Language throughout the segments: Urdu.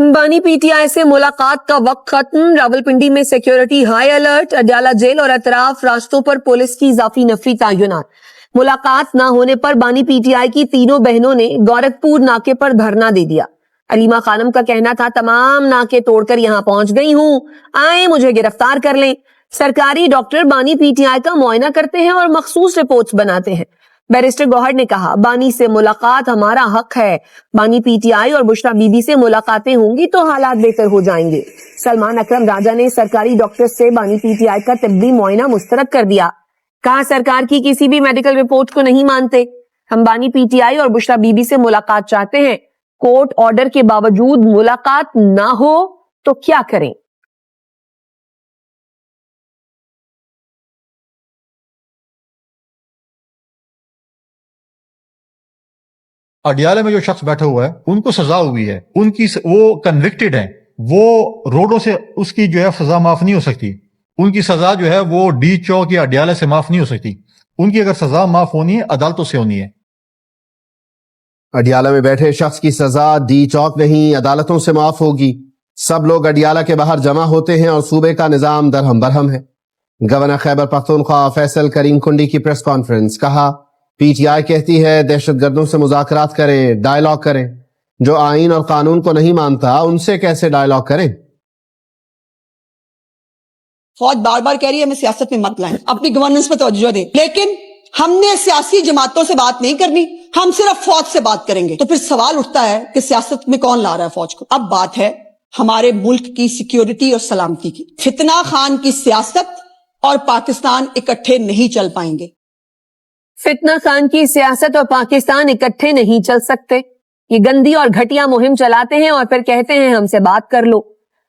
بانی پی ٹی آئی سے ملاقات کا وقت ختم، راولپنڈی میں security high alert, Adiala jail اور اطراف راستوں پر پولیس کی اضافی نفری تعینات۔ ملاقات نہ ہونے پر بانی پی ٹی آئی کی تینوں بہنوں نے گورکھپور ناکے پر دھرنا دے دیا۔ علیمہ خانم کا کہنا تھا، تمام ناکے توڑ کر یہاں پہنچ گئی ہوں، آئیں مجھے گرفتار کر لیں۔ سرکاری ڈاکٹر بانی پی ٹی آئی کا معائنہ کرتے ہیں اور مخصوص رپورٹس بناتے ہیں۔ بیرسٹر گوہر نے کہا، بانی سے ملاقات ہمارا حق ہے، بانی پی ٹی آئی اور بشرا بی بی سے ملاقاتیں ہوں گی تو حالات بہتر ہو جائیں گے۔ سلمان اکرم راجہ نے سرکاری ڈاکٹر سے بانی پی ٹی آئی کا طبی معائنہ مسترد کر دیا، کہا سرکار کی کسی بھی میڈیکل رپورٹ کو نہیں مانتے، ہم بانی پی ٹی آئی اور بشرا بی بی سے ملاقات چاہتے ہیں، کورٹ آرڈر کے باوجود ملاقات نہ ہو تو کیا کریں؟ اڈیالہ میں جو شخص بیٹھا ہوا ہے ان کو سزا ہوئی ہے، ان کی وہ کنوکٹڈ ہیں، وہ روڈوں سے اس کی جو ہے سزا معاف نہیں ہو سکتی، ان کی سزا جو ہے وہ ڈی چوک یا اڈیالہ سے معاف نہیں ہو سکتی، ان کی اگر سزا معاف ہونی ہے عدالتوں سے ہونی ہے۔ اڈیالہ میں بیٹھے شخص کی سزا ڈی چوک نہیں عدالتوں سے معاف ہوگی۔ سب لوگ اڈیالہ کے باہر جمع ہوتے ہیں اور صوبے کا نظام درہم برہم ہے۔ گورنر خیبر پختونخوا فیصل کریم کنڈی کی پریس کانفرنس، کہا پی ٹی آئی کہتی ہے دہشت گردوں سے مذاکرات کریں، ڈائیلاگ کریں، جو آئین اور قانون کو نہیں مانتا ان سے کیسے ڈائیلاگ کریں؟ فوج بار بار کہہ رہی ہے ہمیں سیاست میں مت لائیں، اپنی گورننس پہ توجہ دیں، لیکن ہم نے سیاسی جماعتوں سے بات نہیں کرنی، ہم صرف فوج سے بات کریں گے۔ تو پھر سوال اٹھتا ہے کہ سیاست میں کون لا رہا ہے فوج کو؟ اب بات ہے ہمارے ملک کی سیکیورٹی اور سلامتی کی۔ فتنہ خان کی سیاست اور پاکستان اکٹھے نہیں چل پائیں گے۔ فتنہ خان کی سیاست اور پاکستان اکٹھے نہیں چل سکتے۔ یہ گندی اور گھٹیا مہم چلاتے ہیں اور پھر کہتے ہیں ہم سے بات کر لو۔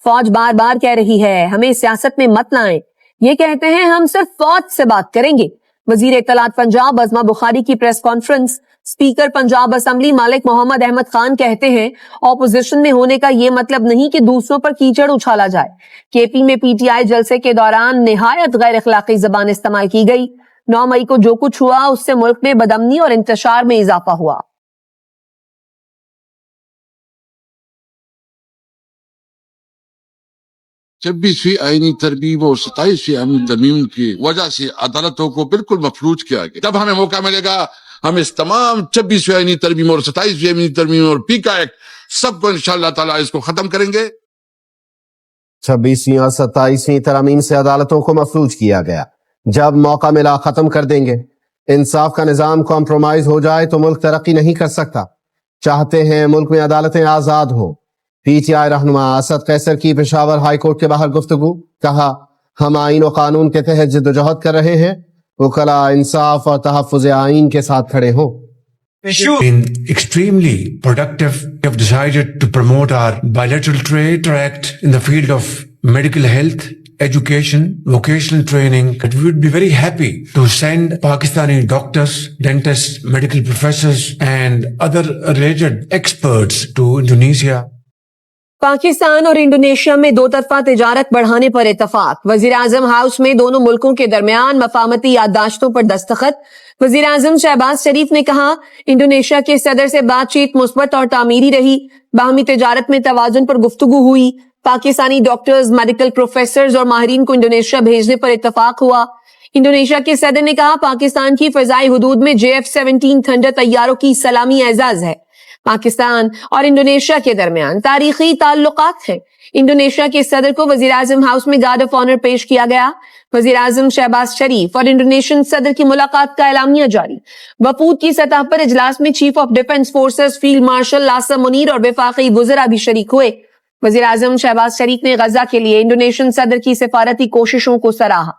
فوج بار بار کہہ رہی ہے ہمیں سیاست میں مت لائیں، یہ کہتے ہیں ہم صرف فوج سے بات کریں گے۔ وزیر اطلاعات پنجاب عظمہ بخاری کی press conference, speaker Punjab assembly Malik Muhammad Ahmad Khan کہتے ہیں اپوزیشن میں ہونے کا یہ مطلب نہیں کہ دوسروں پر کیچڑ اچھالا جائے۔ کے پی میں پی ٹی آئی جلسے کے دوران نہایت غیر اخلاقی زبان استعمال کی گئی۔ 9 مئی کو جو کچھ ہوا اس سے ملک میں بدامنی اور انتشار میں اضافہ ہوا۔ چھبیسویں آئینی ترمیم اور 27ویں آئینی ترمیم کی وجہ سے عدالتوں کو بالکل مفلوج کیا گیا۔ جب ہمیں موقع ملے گا ہم اس تمام 26ویں آئینی ترمیم اور 27ویں آئینی ترمیم اور پیکا ایکٹ سب کو انشاءاللہ تعالیٰ اس کو ختم کریں گے۔ 26ویں اور 27ویں ترامیم سے عدالتوں کو مفلوج کیا گیا، جب موقع ملا ختم کر دیں گے۔ انصاف کا نظام کمپرومائز ہو جائے تو ملک ترقی نہیں کر سکتا۔ چاہتے ہیں ملک میں عدالتیں آزاد ہوں۔ پی ٹی آئی رہنما اسد قیصر کی پشاور ہائی کورٹ کے باہر گفتگو، کہا ہم آئین و قانون کے تحت جدوجہد کر رہے ہیں، وکلاء انصاف اور تحفظ آئین کے ساتھ کھڑے ہوں۔ Been extremely productive. We have decided to promote our bilateral trade tract in the field of medical health, education, vocational training. But we would be very happy to send Pakistani doctors, dentists, medical professors and other related experts to Indonesia. Pakistan اور انڈونیشیا میں دو طرفہ تجارت بڑھانے پر اتفاق، وزیر اعظم ہاؤس میں دونوں ملکوں کے درمیان مفاہمتی یادداشتوں پر دستخط۔ وزیر اعظم شہباز شریف نے کہا انڈونیشیا کے صدر سے بات چیت مثبت اور تعمیری رہی، باہمی تجارت میں توازن پر گفتگو ہوئی، پاکستانی ڈاکٹرز، میڈیکل پروفیسرز اور ماہرین کو انڈونیشیا بھیجنے پر اتفاق ہوا۔ انڈونیشیا کے صدر نے کہا پاکستان کی فضائی حدود میں JF-17 تھنڈر طیاروں کی سلامی اعزاز ہے۔ پاکستان اور انڈونیشیا کے درمیان تاریخی تعلقات ہیں۔ انڈونیشیا کے صدر کو وزیر اعظم ہاؤس میں گارڈ آف آنر پیش کیا گیا۔ وزیر اعظم شہباز شریف اور انڈونیشین صدر کی ملاقات کا اعلامیہ جاری۔ وفود کی سطح پر اجلاس میں chief of defence forces field marshal لاسا منیر اور وفاقی وزراء بھی شریک ہوئے۔ وزیر اعظم شہباز شریف نے غزہ کے لیے انڈونیشین صدر کی سفارتی کوششوں کو سراہا۔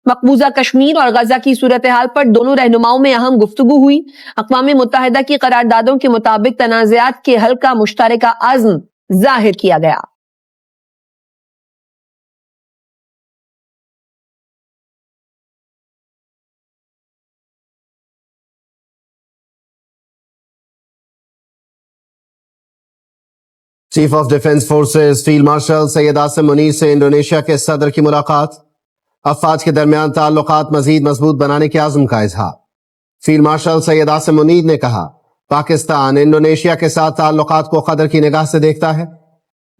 مقبوضہ کشمیر اور غزہ کی صورتحال پر دونوں رہنماؤں میں اہم گفتگو ہوئی۔ اقوام متحدہ کی قراردادوں کے مطابق تنازعات کے حل کا مشترکہ عزم ظاہر کیا گیا۔ Chief of defence forces field marshal Syed Asim Munir سے انڈونیشیا کے صدر کی ملاقات، افواج کے درمیان تعلقات مزید مضبوط بنانے کے عزم کا اظہار۔ فیلڈ مارشل سید عاصم منیر نے کہا پاکستان انڈونیشیا کے ساتھ تعلقات کو قدر کی نگاہ سے دیکھتا ہے،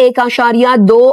1.2